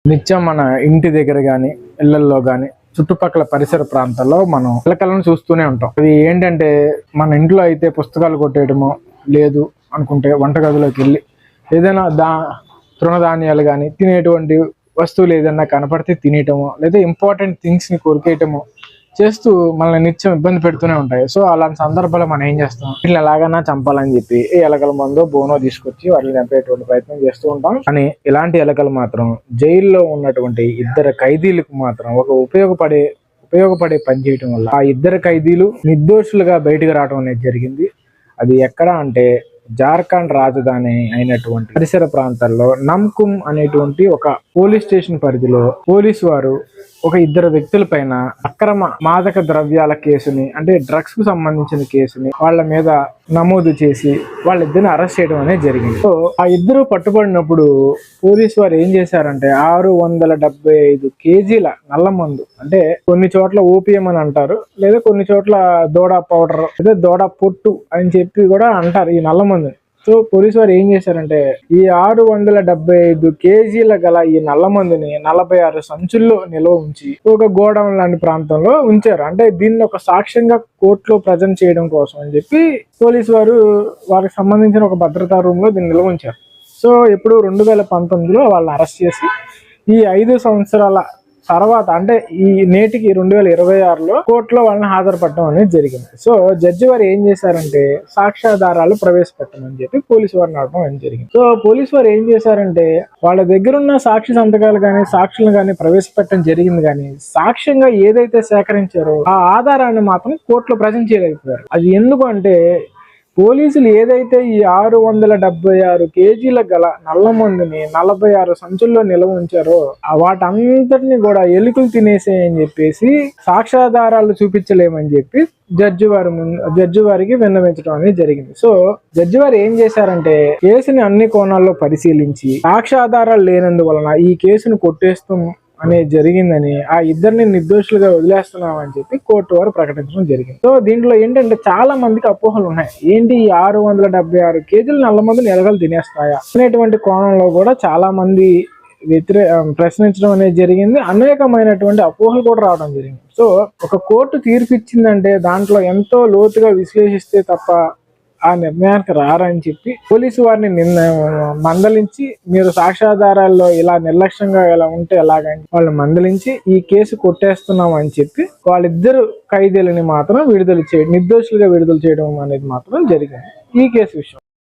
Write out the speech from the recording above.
నిత్యం మన ఇంటి దగ్గర కానీ ఇళ్లల్లో కానీ చుట్టుపక్కల పరిసర ప్రాంతాల్లో మనం ఎలకలను చూస్తూనే ఉంటాం. అవి ఏంటంటే మన ఇంట్లో అయితే పుస్తకాలు కొట్టేయడమో, లేదు అనుకుంటే వంటగదిలోకి వెళ్ళి ఏదైనా తృణధాన్యాలు కానీ తినేటువంటి వస్తువులు ఏదైనా కనపడితే తినేయటమో, లేదా ఇంపార్టెంట్ థింగ్స్ని కొరికేయటమో చేస్తూ మనల్ని నిత్యం ఇబ్బంది పెడుతూనే ఉంటాయి. సో అలాంటి సందర్భాల్లో మనం ఏం చేస్తాం, వీళ్ళని ఎలాగైనా చంపాలని చెప్పి ఏ ఎలకల మందో బోనో తీసుకొచ్చి వాటిని చంపేటువంటి ప్రయత్నం చేస్తూ ఉంటాం. కానీ ఇలాంటి ఎలకలు మాత్రం జైల్లో ఉన్నటువంటి ఇద్దరు ఖైదీలకు మాత్రం ఒక ఉపయోగపడే పని చేయటం వల్ల ఆ ఇద్దరు ఖైదీలు నిర్దోషులుగా బయటకు రావడం అనేది జరిగింది. అది ఎక్కడ అంటే జార్ఖండ్ రాజధాని అయినటువంటి పరిసర ప్రాంతాల్లో నమ్కుమ్ అనేటువంటి ఒక పోలీస్ స్టేషన్ పరిధిలో పోలీసు వారు ఒక ఇద్దరు వ్యక్తుల పైన అక్రమ మాదక ద్రవ్యాల కేసుని, అంటే డ్రగ్స్ కు సంబంధించిన కేసుని వాళ్ళ మీద నమోదు చేసి వాళ్ళిద్దరిని అరెస్ట్ చేయడం అనేది జరిగింది. సో ఆ ఇద్దరు పట్టుబడినప్పుడు పోలీసు వారు ఏం చేశారంటే 675 కేజీల నల్ల మందు, అంటే కొన్ని చోట్ల ఓపియం అని అంటారు, లేదా కొన్ని చోట్ల దోడా పౌడర్ లేదా దోడా పొట్టు అని చెప్పి కూడా అంటారు ఈ నల్ల మందుని. సో పోలీసు వారు ఏం చేశారంటే ఈ 675 కేజీల గల ఈ నల్ల మందుని 46 సంచుల్లో నిల్వ ఉంచి ఒక గోడౌన్ లాంటి ప్రాంతంలో ఉంచారు. అంటే దీన్ని ఒక సాక్ష్యంగా కోర్టులో ప్రజెంట్ చేయడం కోసం అని చెప్పి పోలీసు వారు వారికి సంబంధించిన ఒక భద్రతా రూమ్ లో దీన్ని నిల్వ ఉంచారు. సో ఇప్పుడు 2019లో వాళ్ళని అరెస్ట్ చేసి ఈ 5 సంవత్సరాల తర్వాత, అంటే ఈ నేటికి 2026లో కోర్టులో వాళ్ళని హాజరుపడటం అనేది జరిగింది. సో జడ్జి వారు ఏం చేశారంటే సాక్ష్యాధారాలు ప్రవేశపెట్టమని చెప్పి పోలీసు వారిని అడగడం అనేది జరిగింది. సో పోలీసు వారు ఏం చేశారంటే వాళ్ళ దగ్గర ఉన్న సాక్షి సంతకాలు కానీ సాక్షులను కానీ ప్రవేశపెట్టడం జరిగింది, కానీ సాక్ష్యంగా ఏదైతే సేకరించారో ఆ ఆధారాన్ని మాత్రం కోర్టులో ప్రజెంట్ చేయలేకపోయారు. అది ఎందుకు అంటే పోలీసులు ఏదైతే ఈ 676 కేజీల గల నల్ల మందుని 46 సంచుల్లో నిల్వ ఉంచారో వాటంతటిని కూడా ఎలుకలు తినేసేయని చెప్పేసి సాక్ష్యాధారాలు చూపించలేమని చెప్పి జడ్జి వారికి విన్నవించడం అనేది జరిగింది. సో జడ్జి వారు ఏం చేశారంటే కేసుని అన్ని కోణాల్లో పరిశీలించి సాక్ష్యాధారాలు లేనందువలన ఈ కేసును కొట్టేస్తాం అనేది జరిగిందని, ఆ ఇద్దరిని నిర్దోషులుగా వదిలేస్తున్నామని చెప్పి కోర్టు వారు ప్రకటించడం జరిగింది. సో దీంట్లో ఏంటంటే చాలా మందికి అపోహలు ఉన్నాయి. ఏంటి ఈ 676 కేజీలు నల్ల మందుని ఎలకలు తినేస్తాయా అనేటువంటి కోణంలో కూడా చాలా మంది ప్రశ్నించడం అనేది జరిగింది. అనేకమైనటువంటి అపోహలు కూడా రావడం జరిగింది. సో ఒక కోర్టు తీర్పు ఇచ్చిందంటే దాంట్లో ఎంతో లోతుగా విశ్లేషిస్తే తప్ప ఆ నిర్ణయానికి రారని చెప్పి పోలీసు వారిని మందలించి, మీరు సాక్ష్యాధారాల్లో ఇలా నిర్లక్ష్యంగా ఇలా ఉంటే ఎలాగని వాళ్ళు మందలించి ఈ కేసు కొట్టేస్తున్నాం అని చెప్పి వాళ్ళిద్దరు ఖైదీలని మాత్రం నిర్దోషులుగా విడుదల చేయడం అనేది మాత్రం జరిగింది ఈ కేసు విషయం.